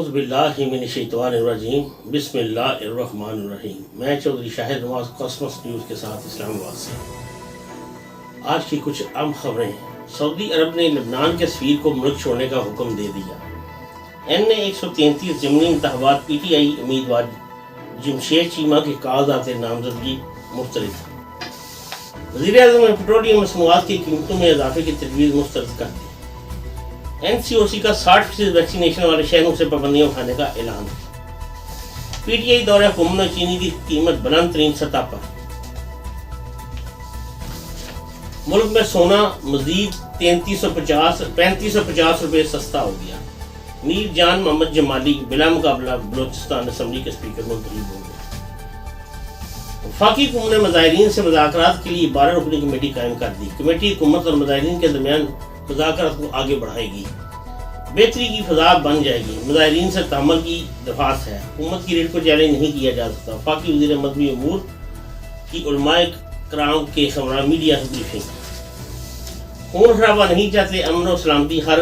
اعوذ باللہ من الشیطان الرجیم بسم اللہ الرحمن الرحیم۔ میں چودھری شاہد نواز کاسمس نیوز کے ساتھ اسلام آباد سے۔ آج کی کچھ اہم خبریں۔ سعودی عرب نے لبنان کے سفیر کو ملک چھوڑنے کا حکم دے دیا۔ NA-133 ضمنی انتخابات PTI امیدوار جمشید چیمہ کے کاغذات نامزدگی مسترد۔ وزیر اعظم نے پیٹرولیم مصنوعات کی قیمتوں میں اضافے کی تجویز مسترد کر دی۔ NCOC کا 60% ویکسینیشن والے شہروں سے پابندیاں اٹھانے کا اعلان۔ PTI دورہ حکومت میں چینی کی قیمت بلند ترین سطح پر۔ ملک میں سونا مزید 3550 روپے سستا ہو گیا۔ میر جان محمد جمالی بلا مقابلہ بلوچستان اسمبلی کے اسپیکر منتخب ہو گئے۔ وفاقی حکومت نے مظاہرین سے مذاکرات کے لیے 12 رکنی کمیٹی قائم کر دی۔ کمیٹی حکومت اور مظاہرین کے درمیان مذاکرات کو آگے بڑھائے گی، بہتری کی فضا بن جائے گی۔ مظاہرین سے تحمل کی درخواست ہے، حکومت کی ریٹ کو چیلنج نہیں کیا جا سکتا۔ وفاقی وزیر مدنی امور کی علماء کرام کے ہمراہ میڈیا سے بریفنگ۔ خون خرابہ نہیں چاہتے، امن و سلامتی ہر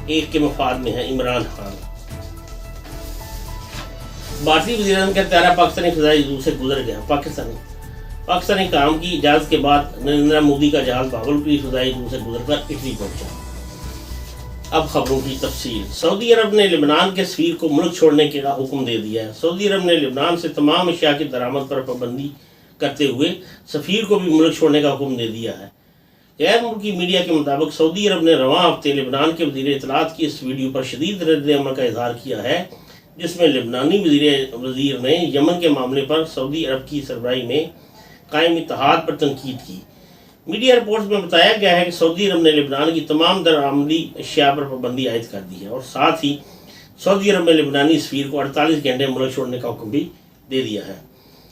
ایک کے مفاد میں ہے، عمران خان۔ بھارتی وزیر اعظم کا طیارہ پاکستانی فضائی حدود سے گزر گیا۔ پاکستانی کام کی اجازت کے بعد نریندر مودی کا جہاز بھاگلپور فضائی حدود سے گزر کر اٹلی پہنچا۔ اب خبروں کی تفصیل۔ سعودی عرب نے لبنان کے سفیر کو ملک چھوڑنے کا حکم دے دیا ہے۔ سعودی عرب نے لبنان سے تمام اشیاء کی درآمد پر پابندی کرتے ہوئے سفیر کو بھی ملک چھوڑنے کا حکم دے دیا ہے۔ غیر ملکی میڈیا کے مطابق سعودی عرب نے رواں ہفتے لبنان کے وزیر اطلاعات کی اس ویڈیو پر شدید رد عمل کا اظہار کیا ہے، جس میں لبنانی وزیر نے یمن کے معاملے پر سعودی عرب کی سربراہی میں قائم اتحاد پر تنقید کی۔ میڈیا رپورٹس میں بتایا گیا ہے کہ سعودی عرب نے لبنان کی تمام درآمدی اشیاء پر پابندی عائد کر دی ہے اور ساتھ ہی سعودی عرب میں لبنانی سفیر کو 48 گھنٹے ملک چھوڑنے کا حکم بھی دے دیا ہے۔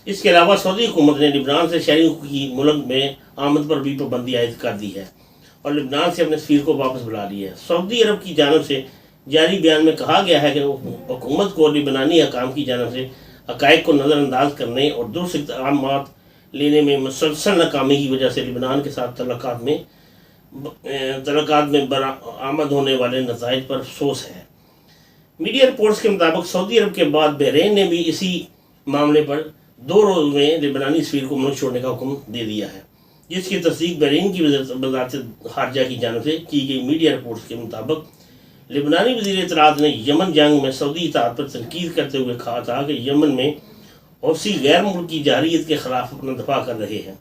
اس کے علاوہ سعودی حکومت نے لبنان سے شہریوں کی ملک میں آمد پر بھی پابندی عائد کر دی ہے اور لبنان سے اپنے سفیر کو واپس بلا لیا ہے۔ سعودی عرب کی جانب سے جاری بیان میں کہا گیا ہے کہ حکومت کو لبنانی حکام کی جانب سے حقائق کو نظر انداز کرنے اور درست اقدامات لینے میں مسلسل ناکامی کی وجہ سے لبنان کے ساتھ تعلقات میں برآمد ہونے والے نتائج پر افسوس ہے۔ میڈیا رپورٹس کے مطابق سعودی عرب کے بعد بحرین نے بھی اسی معاملے پر 2 روز میں لبنانی سفیر کو ملک چھوڑنے کا حکم دے دیا ہے، جس کی تصدیق بحرین کی وزارت خارجہ کی جانب سے کی گئی۔ میڈیا رپورٹس کے مطابق لبنانی وزیر اطلاعات نے یمن جنگ میں سعودی اتحاد پر تنقید کرتے ہوئے کہا تھا کہ یمن میں حوثی غیر ملکی جارحیت کے خلاف اپنا دفاع کر رہے ہیں۔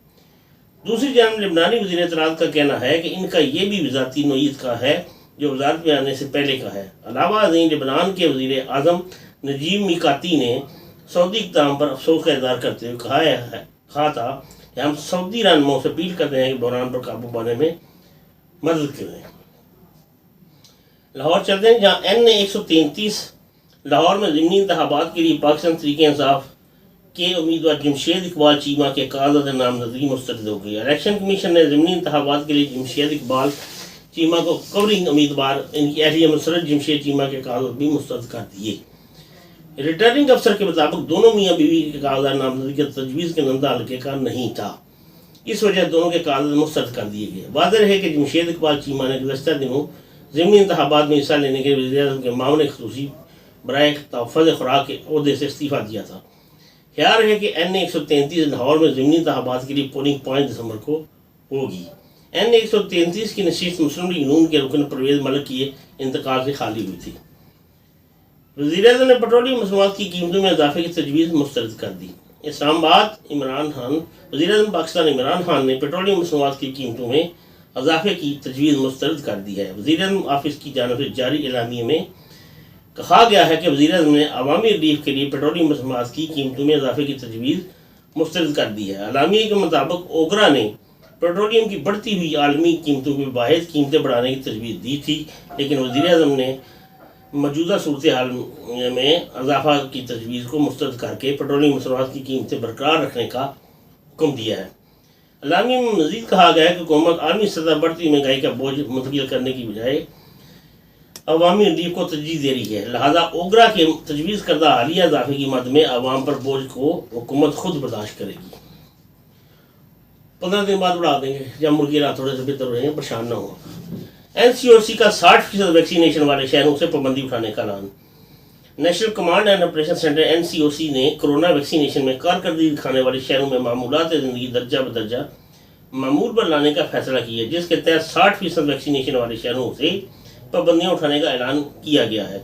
دوسری جانب لبنانی وزیر اطلاعات کا کہنا ہے کہ ان کا یہ بھی ذاتی نوعیت کا ہے جو وزارت میں آنے سے پہلے کا ہے۔ علاوہ ازیں لبنان کے وزیر اعظم نجیب میقاتی نے سعودی اقدام پر افسوس کا اظہار کرتے ہوئے کہا تھا کہ ہم سعودی رہنماؤں سے اپیل کرتے ہیں کہ بحران پر قابو پانے میں مدد کریں۔ لاہور چلتے ہیں، جہاں NA-133 لاہور میں ضمنی انتخابات کے لیے پاکستان تحریک انصاف کے امیدوار جمشید اقبال چیمہ کے کاغذات نامزدگی مسترد ہو گئی۔ الیکشن کمیشن نے ضمنی انتخابات کے لیے جمشید اقبال چیمہ کو کورنگ امیدوار ان کی اہلیہ مسرت جمشید چیمہ کے کاغذات بھی مسترد کر دیے۔ ریٹرننگ افسر کے مطابق دونوں میاں بیوی کے کاغذات نامزدگی تجویز کے نندہ حلقے کا نہیں تھا، اس وجہ دونوں کے کاغذات مسترد کر دیے گئے۔ واضح ہے کہ جمشید اقبال چیمہ نے گزشتہ دنوں ضمنی انتخابات میں حصہ لینے کے وزیر اعظم کے معاون خصوصی برائے تحفظ خوراک کے عہدے سے استعفیٰ دیا تھا۔ خیال ہے کہ NA-133 لاہور میں ضمنی انتخابات کے لیے پولنگ 5 دسمبر کو ہوگی۔ NA-133 کی نشست مسلم لیگ نون کے رکن پرویز ملک کے انتقال سے خالی ہوئی تھی۔ وزیر اعظم نے پیٹرولیم مصنوعات کی قیمتوں میں اضافے کی تجویز مسترد کر دی۔ اسلام آباد وزیر اعظم پاکستان عمران خان نے پیٹرولیم مصنوعات کی قیمتوں میں اضافے کی تجویز مسترد کر دی ہے۔ وزیر اعظم آفس کی جانب سے جاری اعلامیے میں کہا گیا ہے کہ وزیر اعظم نے عوامی ریلیف کے لیے پیٹرولیم مصنوعات کی قیمتوں میں اضافے کی تجویز مسترد کر دی ہے۔ اعلامیے کے مطابق اوگرا نے پیٹرولیم کی بڑھتی ہوئی عالمی قیمتوں کے باعث قیمتیں بڑھانے کی تجویز دی تھی، لیکن وزیر اعظم نے موجودہ صورتحال میں اضافہ کی تجویز کو مسترد کر کے پیٹرولیم مصنوعات کی قیمتیں برقرار رکھنے کا حکم دیا ہے۔ اعلامیے میں مزید کہا گیا ہے کہ حکومت عالمی سطح بڑھتی مہنگائی کا بوجھ منتقل کرنے کی بجائے عوامی ریلیف کو ترجیح دے رہی ہے، لہذا اوگرا کے تجویز کردہ حالیہ اضافے کی مد میں عوام پر بوجھ کو حکومت خود برداشت کرے گی۔ 15 دن بعد بڑھا دیں گے جب ملکی حالات تھوڑے سے بہتر ہو جائیں گے، پریشان نہ ہو۔ NCOC کا 60% ویکسینیشن والے شہروں سے پابندی اٹھانے کا اعلان۔ National command and operation centre NCOC نے کرونا ویکسینیشن میں کارکردگی دکھانے والے شہروں میں معمولات زندگی درجہ بدرجہ معمول پر لانے کا فیصلہ کیا ہے، جس کے تحت 60% ویکسینیشن والے شہروں سے پابندیاں اٹھانے کا اعلان کیا گیا ہے۔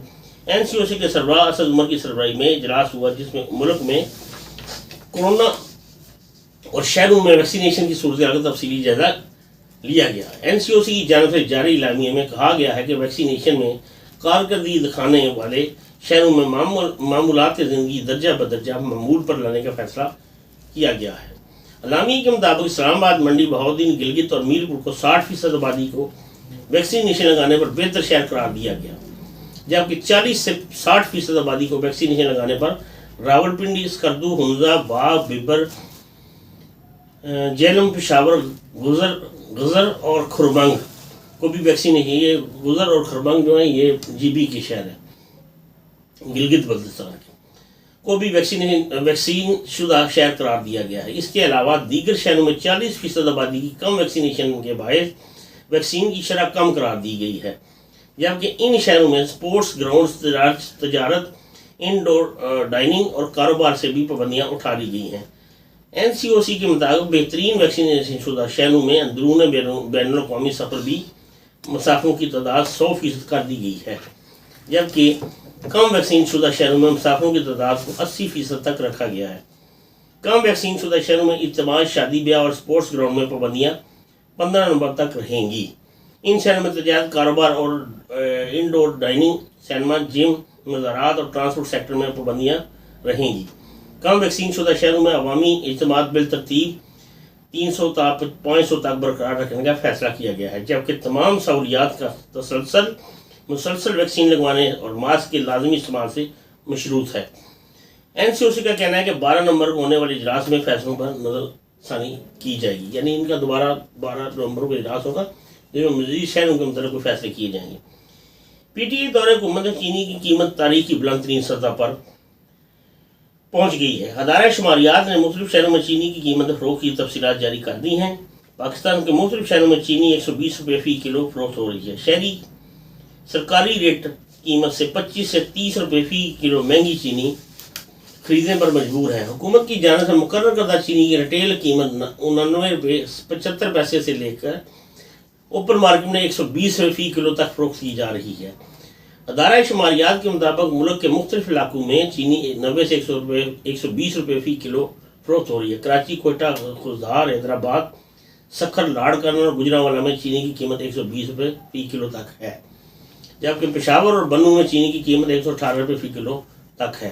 NCOC کے سربراہ اسد عمر کی سربراہی میں اجلاس ہوا جس میں ملک میں کورونا اور شہروں میں ویکسینیشن کی صورتحال کا تفصیلی جائزہ لیا گیا۔ NCOC کی جانب سے جاری اعلامیے میں کہا گیا ہے کہ ویکسینیشن میں کارکردگی دکھانے والے شہروں میں معمولات زندگی درجہ بدرجہ معمول پر لانے کا فیصلہ کیا گیا ہے۔ اعلامیے کے مطابق اسلام آباد، منڈی، بہاؤالدین، گلگت اور میرپور کو 60% آبادی کو ویکسینیشن لگانے پر بہتر شہر قرار دیا گیا، جبکہ 40 سے 60% آبادی کو ویکسینیشن لگانے پر راولپنڈی، اسکردو، ہنزا، باغ، ببر، جہلم، پشاور، گزر اور خربنگ کو بھی ویکسینیشن، یہ گزر اور خربنگ جو ہیں یہ GB کے شہر ہیں گلگت بلتستان کے، کو بھی ویکسین شدہ شہر قرار دیا گیا ہے۔ اس کے علاوہ دیگر شہروں میں 40% آبادی کی کم ویکسینیشن کے باعث ویکسین کی شرح کم قرار دی گئی ہے، جبکہ ان شہروں میں سپورٹس گراؤنڈز، تجارت، انڈور ڈائننگ اور کاروبار سے بھی پابندیاں اٹھا لی گئی ہیں۔ NCOC کے مطابق بہترین ویکسینیشن شدہ شہروں میں اندرون بین الاقوامی سفر بھی مسافروں کی تعداد 100% کر دی گئی ہے، جبکہ کم ویکسین شدہ شہروں میں مسافروں کی تعداد کو 80% تک رکھا گیا ہے۔ کم ویکسین شدہ شہروں میں اجتماع، شادی بیاہ اور سپورٹس گراؤنڈ میں پابندیاں 15 نومبر تک رہیں گی۔ ان شہروں میں تجارت، کاروبار اور انڈور ڈائننگ، سینما، جم، مزارات اور ٹرانسپورٹ سیکٹر میں پابندیاں رہیں گی۔ کم ویکسین شدہ شہروں میں عوامی اجتماعات بالترتیب 300 تا 500 تک برقرار رکھنے کا فیصلہ کیا گیا ہے، جبکہ تمام سہولیات کا مسلسل ویکسین لگوانے اور ماسک کے لازمی استعمال سے مشروط ہے۔ NCOC کا کہنا ہے کہ 12 نومبر کو ہونے والے اجلاس میں فیصلوں پر نظر ثانی کی جائے گی، یعنی ان کا دوبارہ 12 نومبر کو اجلاس ہوگا جس میں مزید شہروں کے متعلق فیصلے کیے جائیں گے۔ PTI دور حکومت میں چینی کی قیمت تاریخ کی بلند ترین سطح پر پہنچ گئی ہے۔ ادارہ شماریات نے مختلف شہروں میں چینی کی قیمت فروخت کی تفصیلات جاری کر دی ہیں۔ پاکستان کے مختلف شہروں میں چینی 120 روپے فی کلو فروخت ہو رہی ہے۔ شہری سرکاری ریٹ قیمت سے 25 سے 30 روپے فی کلو مہنگی چینی خریدنے پر مجبور ہے۔ حکومت کی جانب سے مقرر کردہ چینی کی ریٹیل قیمت 99 روپے 75 پیسے سے لے کر اوپن مارکیٹ میں 120 روپے فی کلو تک فروخت کی جا رہی ہے۔ ادارہ شماریات کے مطابق ملک کے مختلف علاقوں میں چینی 90 سے 120 روپے فی کلو فروخت ہو رہی ہے۔ کراچی، کوئٹہ، خوزدار، حیدرآباد، سکھر، لاڑکانہ اور گجرانوالہ میں چینی کی قیمت 120 روپے فی کلو تک ہے، جبکہ پشاور اور بنوں میں چینی کی قیمت 118 روپے فی کلو تک ہے۔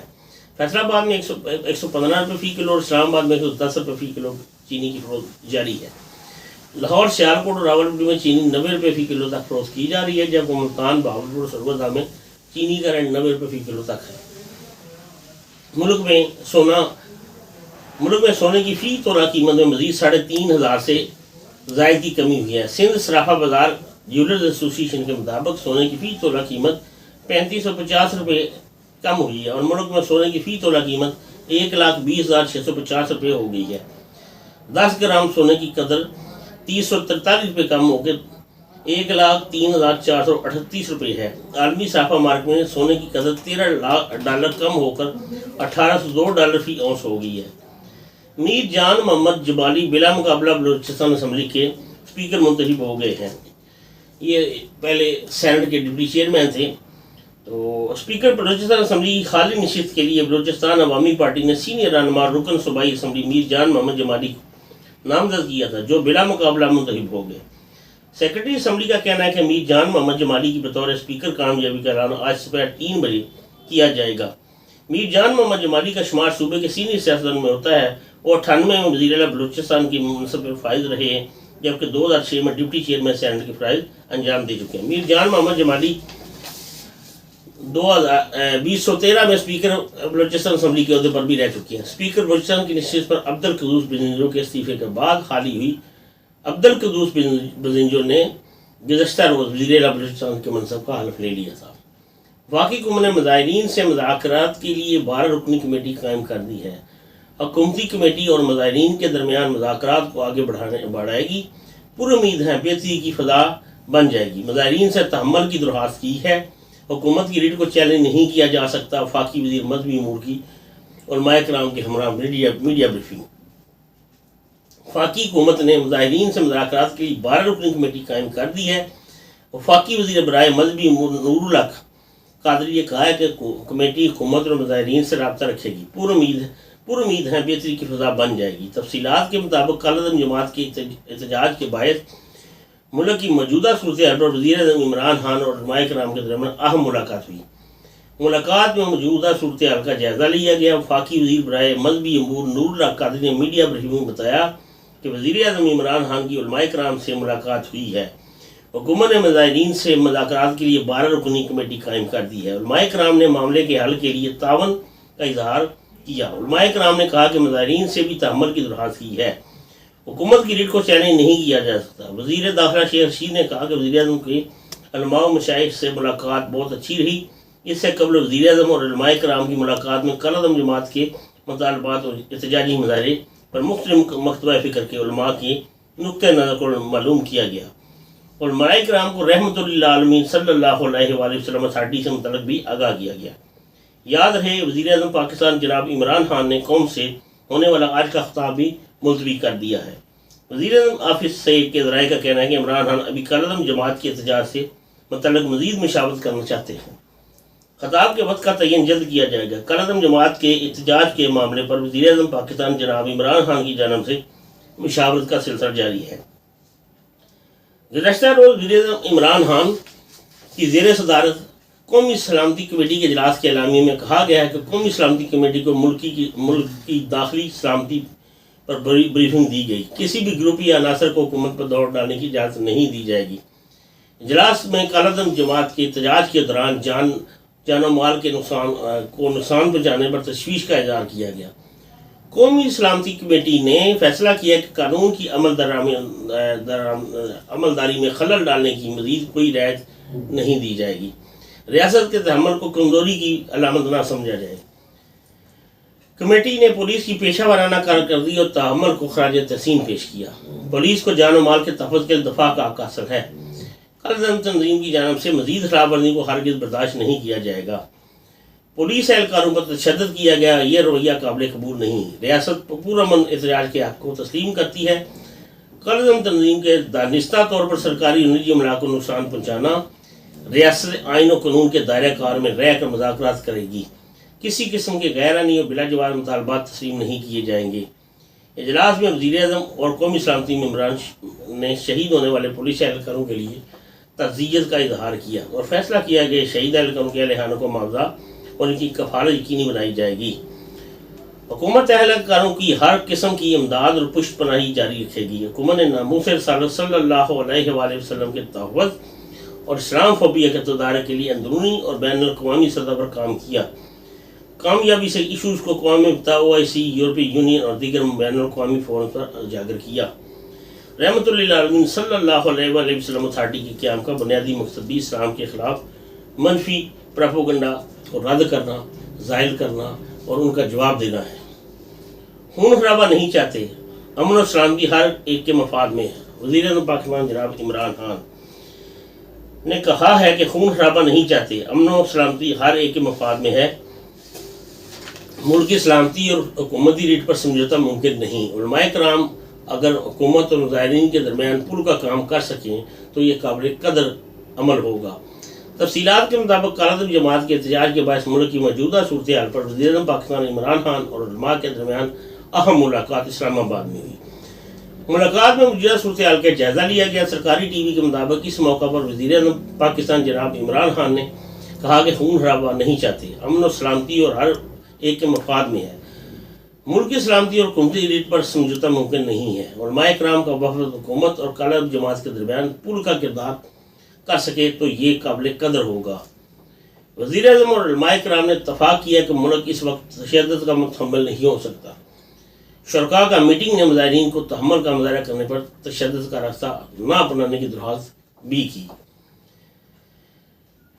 فیصل آباد میں 115 روپے فی کلو اور اسلام آباد میں 110 روپے فی کلو چینی کی فروخت جاری ہے۔ لاہور، سیالکوٹ اور راولپنڈی میں چینی 90 روپے فی کلو تک فروخت کی جا رہی ہے، جبکہ ملتان، بہاولپور اور سرگودا میں چینی کا ریٹ 90 روپے فی کلو تک ہے۔ ملک میں سونے کی فی تولہ قیمت میں مزید 3500 سے زائد کی کمی ہوئی ہے۔ سندھ صرافہ بازار جیولرز ایسوسی ایشن کے مطابق سونے کی فی تولہ قیمت 3550 روپے کم ہوئی ہے اور ملک میں سونے کی فی تولہ قیمت 1,20,650 روپے ہو گئی ہے۔ 10 گرام سونے کی قدر 343 روپے کم ہو کے 1,03,438 روپے ہے۔ عالمی صرافہ مارکیٹ میں سونے کی قدر $13 کم ہو کر $1,802 فی اونس ہو گئی ہے۔ میر جان محمد جمالی بلا مقابلہ بلوچستان اسمبلی کے اسپیکر منتخب ہو گئے ہیں۔ یہ پہلے سینٹ کے ڈپٹی چیئرمین تھے۔ تو اسپیکر بلوچستان اسمبلی کی خالی نشست کے لیے بلوچستان عوامی پارٹی نے سینئر رہنما رکن صوبائی اسمبلی میر جان محمد جمالی کو نامزد کیا تھا، جو بلا مقابلہ منتخب ہو گئے۔ سیکرٹری اسمبلی کا کہنا ہے کہ میر جان محمد جمالی کی بطور اسپیکر کامیابی کا اعلان آج صبح 3 بجے کیا جائے گا۔ میر جان محمد جمالی کا شمار صوبے کے سینئر سیاستدانوں میں ہوتا ہے۔ وہ 98 میں وزیر اعلیٰ بلوچستان کی منصب پر فائز رہے ہیں، جبکہ 2006 میں ڈپٹی چیئرمین سینٹ کے فرائض انجام دے چکے ہیں۔ میر جان محمد جمالی 2013 میں اسپیکر بلوچستان اسمبلی کے عہدے پر بھی رہ چکے ہیں۔ اسپیکر بلوچستان کی نشست پر عبدالقدوس بزنجو کے استعفے کے بعد خالی ہوئی عبدالقدوس بزنجو نے گزشتہ روز وزیر اعلیٰ بلوچستان کے منصب کا حلف لے لیا تھا۔ وفاقی حکومت نے مظاہرین سے مذاکرات کے لیے 12 رکنی کمیٹی قائم کر دی ہے۔ حکومتی کمیٹی اور مظاہرین کے درمیان مذاکرات کو آگے بڑھائے گی۔ پر امید ہے بہتری کی فضا بن جائے گی۔ مظاہرین سے تحمل کی درخواست کی ہے۔ حکومت کی ریٹ کو چیلنج نہیں کیا جا سکتا۔ وفاقی وزیر مذہبی امور کی علماء کرام کے ہمراہ میڈیا بریفنگ۔ وفاقی حکومت نے مظاہرین سے مذاکرات کے لیے 12 رکنی کمیٹی قائم کر دی ہے۔ وفاقی وزیر برائے مذہبی امور نور الحق قادری نے کہا ہے کہ کمیٹی حکومت اور مظاہرین سے رابطہ رکھے گی، پر امید ہے بہتری کی فضا بن جائے گی۔ تفصیلات کے مطابق کالعدم جماعت کے احتجاج کے باعث ملک کی موجودہ صورتحال پر وزیر اعظم عمران خان اور علماء کرام کے درمیان اہم ملاقات ہوئی۔ ملاقات میں موجودہ صورتحال کا جائزہ لیا گیا۔ وفاقی وزیر برائے مذہبی امور نور الحق قادری نے میڈیا بریفنگ میں بتایا کہ وزیر اعظم عمران خان کی علماء کرام سے ملاقات ہوئی ہے۔ حکومت نے مظاہرین سے مذاکرات کے لیے 12 رکنی کمیٹی قائم کر دی ہے۔ علماء کرام نے معاملے کے حل کے لیے تعاون کا اظہار کیا۔ علماء کرام نے کہا کہ مظاہرین سے بھی تحمل کی درخواست کی ہے۔ حکومت کی ریٹ کو چیلنج نہیں کیا جا سکتا۔ وزیر داخلہ شیخ رشید نے کہا کہ وزیر اعظم کے علماء و مشائخ سے ملاقات بہت اچھی رہی۔ اس سے قبل وزیر اعظم اور علماء کرام کی ملاقات میں کالعدم جماعت کے مطالبات اور احتجاجی مظاہرے پر مختلف مکتبہ فکر کے علماء کے نقطۂ نظر کو معلوم کیا گیا۔ علماء کرام کو رحمت للعالمین صلی اللہ علیہ وآلہ وسلم اتھارٹی سے متعلق بھی آگاہ کیا گیا۔ یاد رہے وزیر اعظم پاکستان جناب عمران خان نے قوم سے ہونے والا آج کا خطاب بھی ملتوی کر دیا ہے۔ وزیر اعظم آفس سے کے ذرائع کا کہنا ہے کہ عمران خان ابھی کالعدم جماعت کے احتجاج سے متعلق مزید مشاورت کرنا چاہتے ہیں۔ خطاب کے وقت کا تعین جلد کیا جائے گا۔ کالعدم جماعت کے احتجاج کے معاملے پر وزیر اعظم پاکستان جناب عمران خان کی جانب سے مشاورت کا سلسلہ جاری ہے۔ گزشتہ روز وزیر اعظم عمران خان کی زیر صدارت قومی سلامتی کمیٹی کے اجلاس کے اعلامیے میں کہا گیا ہے کہ قومی سلامتی کمیٹی کو ملک کی داخلی سلامتی پر بریفنگ دی گئی۔ کسی بھی گروپ یا عناصر کو حکومت پر دور ڈالنے کی اجازت نہیں دی جائے گی۔ اجلاس میں کالعدم جماعت کے احتجاج کے دوران جان و مال کے نقصان پہنچانے پر تشویش کا اظہار کیا گیا۔ قومی سلامتی کمیٹی نے فیصلہ کیا کہ قانون کی عملداری میں خلل ڈالنے کی مزید کوئی رعایت نہیں دی جائے گی۔ ریاست کے تحمل کو کمزوری کی علامت نہ سمجھا جائے۔ کمیٹی نے پولیس کی پیشہ ورانہ کارکردگی اور تحمل کو خراج تحسین پیش کیا۔ پولیس کو جان و مال کے تحفظ کے دفاع کا حق حاصل ہے۔ کالعدم تنظیم کی جانب سے مزید خلاف ورزی کو ہرگز برداشت نہیں کیا جائے گا۔ پولیس اہلکاروں پر تشدد کیا گیا یہ رویہ قابل قبول نہیں۔ ریاست پرامن احتجاج کے حق کو تسلیم کرتی ہے۔ کالعدم تنظیم کے دانستہ طور پر سرکاری اور نجی املاک کو نقصان پہنچانا، ریاست آئین و قانون کے دائرہ کار میں رہ کر مذاکرات کرے گی۔ کسی قسم کے غیر آئینی اور بلا جواز مطالبات تسلیم نہیں کیے جائیں گے۔ اجلاس میں وزیر اعظم اور قومی سلامتی ممبران نے شہید ہونے والے پولیس اہلکاروں کے لیے تعزیت کا اظہار کیا اور فیصلہ کیا کہ شہید اہلکاروں کے اہل خانوں کو معاوضہ اور ان کی کفالت یقینی بنائی جائے گی۔ حکومت اہلکاروں کی ہر قسم کی امداد اور پشت پناہی جاری رکھے گی۔ حکومت نے ناموس رسالت صلی اللہ علیہ وآلہ وسلم کے تحفظ اور اسلام فوبیا کے تدارک کے لیے اندرونی اور بین الاقوامی سطح پر کام کیا۔ کامیابی سے ایشوز کو اقوام متحدہ، OIC، یورپی یونین اور دیگر بین الاقوامی فورم پر اجاگر کیا۔ رحمت للعالمین صلی اللہ علیہ وآلہ وسلم اتھارٹی کے قیام کا بنیادی مقصد بھی اسلام کے خلاف منفی پروپیگنڈا کو رد کرنا، زائل کرنا اور ان کا جواب دینا ہے۔ خون خرابہ نہیں چاہتے، امن و سلامتی ہر ایک کے مفاد میں ہے۔ وزیر اعظم پاکستان جناب عمران خان نے کہا ہے کہ خون خرابہ نہیں چاہتے، امن و سلامتی ہر ایک کے مفاد میں ہے۔ ملک کی سلامتی اور حکومتی ریٹ پر سمجھوتہ ممکن نہیں۔ علماء کرام اگر حکومت اور مظاہرین کے درمیان پل کا کام کر سکیں تو یہ قابل قدر عمل ہوگا۔ تفصیلات کے مطابق کالعدم جماعت کے احتجاج کے باعث ملک کی موجودہ صورتحال پر وزیر اعظم پاکستان عمران خان اور علماء کے درمیان اہم ملاقات اسلام آباد میں ہوئی۔ ملاقات میں موجودہ صورتحال کا جائزہ لیا گیا۔ سرکاری ٹی وی کے مطابق اس موقع پر وزیر اعظم پاکستان جناب عمران خان نے کہا کہ خون خرابہ نہیں چاہتے، امن و سلامتی اور ہر ایک کے مفاد میں ہے۔ ملک کی سلامتی اور حکومتی ریٹ پر سمجھوتہ ممکن نہیں ہے۔ علماء کرام کا وفد حکومت اور کالعدم جماعت کے درمیان پل کا کردار کر سکے تو یہ قابل قدر ہوگا۔ وزیر اعظم اور علماء کرام نے اتفاق کیا کہ ملک اس وقت تشدد کا متحمل نہیں ہو سکتا۔ شرکاء کا میٹنگ نے مظاہرین کو تحمل کا مظاہرہ کرنے پر تشدد کا راستہ نہ اپنانے کی درخواست بھی کی۔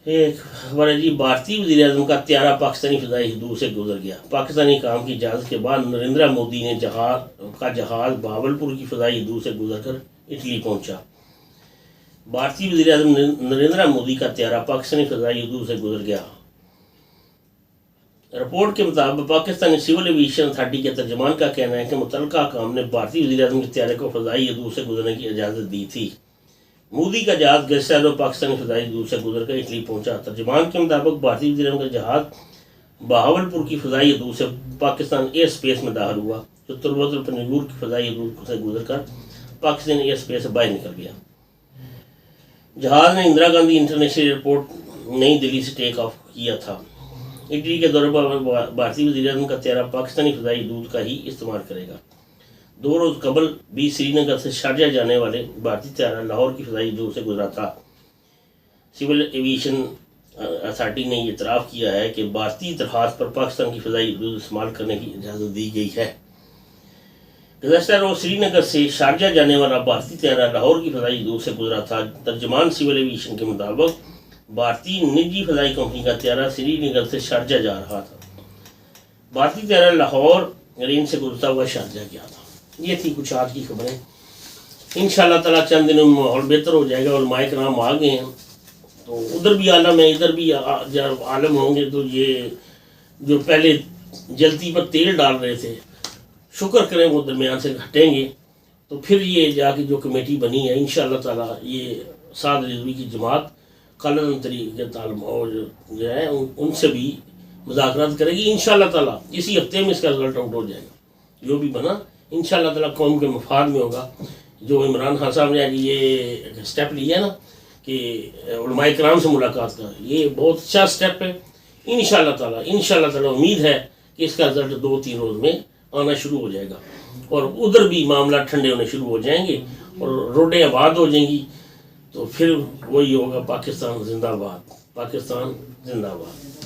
ایک خبر ہے جی، بھارتی وزیر اعظم کا طیارہ پاکستانی فضائی حدود سے گزر گیا۔ پاکستانی حکام کی اجازت کے بعد نریندرا مودی نے جہاز بھاولپور کی فضائی حدود سے گزر کر اٹلی پہنچا۔ بھارتی وزیر اعظم نریندر مودی کا طیارہ پاکستانی فضائی حدود سے گزر گیا۔ رپورٹ کے مطابق پاکستانی سول ایویشن اتھارٹی کے ترجمان کا کہنا ہے کہ متعلقہ حکام نے بھارتی وزیر اعظم کے طیارے کو فضائی حدود سے گزرنے کی اجازت دی تھی۔ مودی کا جہاز گزشتہ پاکستانی فضائی حدود سے گزر کر اٹلی پہنچا۔ ترجمان کے مطابق بھارتی وزیر اعظم کا جہاز بہاولپور کی فضائی حدود سے پاکستان ایئر سپیس میں داخل ہوا، جو تربت الپنجور کی فضائی حدود سے گزر کر پاکستان ایئر سپیس سے باہر نکل گیا۔ جہاز نے اندرا گاندھی انٹرنیشنل ایئرپورٹ نئی دہلی سے ٹیک آف کیا تھا۔ اٹلی کے دورے پر بھارتی وزیر اعظم کا طیارہ پاکستانی فضائی حدود کا ہی استعمال کرے گا۔ 2 روز قبل بھی سری نگر سے شارجہ جانے والے بھارتی طیارہ لاہور کی فضائی حدود سے گزرا تھا۔ سول ایویشن اتھارٹی نے یہ اعتراف کیا ہے کہ بھارتی درخواست پر پاکستان کی فضائی حدود استعمال کرنے کی اجازت دی گئی ہے۔ گزشتہ روز سری نگر سے شارجہ جانے والا بھارتی طیارہ لاہور کی فضائی حدود سے گزرا تھا۔ ترجمان سول ایویشن کے مطابق بھارتی نجی فضائی کمپنی کا طیارہ سری نگر سے شارجہ جا رہا تھا۔ بھارتی طیارہ لاہور رینج سے گزرتا ہوا شارجہ گیا تھا۔ یہ تھی کچھ آج کی خبریں۔ انشاءاللہ تعالیٰ چند دنوں میں ماحول بہتر ہو جائے گا، علماء کرام آ گئے ہیں تو ادھر بھی عالم ہے، ادھر بھی جب عالم ہوں گے تو یہ جو پہلے جلتی پر تیل ڈال رہے تھے شکر کریں وہ درمیان سے ہٹیں گے، تو پھر یہ جا کے جو کمیٹی بنی ہے انشاءاللہ تعالیٰ یہ سعد رضوی کی جماعت قلعہ طریقے تعلم اور جو ہے ان سے بھی مذاکرات کرے گی انشاءاللہ تعالیٰ۔ اسی ہفتے میں اس کا رزلٹ آؤٹ ہو جائے گا، جو بھی بنا انشاءاللہ تعالیٰ قوم کے مفاد میں ہوگا۔ جو عمران خان صاحب نے یہ اسٹیپ لیا نا کہ علماء کرام سے ملاقات کا، یہ بہت اچھا اسٹیپ ہے۔ انشاءاللہ تعالیٰ امید ہے کہ اس کا رزلٹ 2-3 روز میں آنا شروع ہو جائے گا اور ادھر بھی معاملہ ٹھنڈے ہونے شروع ہو جائیں گے اور روڈیں آباد ہو جائیں گی، تو پھر وہی ہوگا پاکستان زندہ باد، پاکستان زندہ باد۔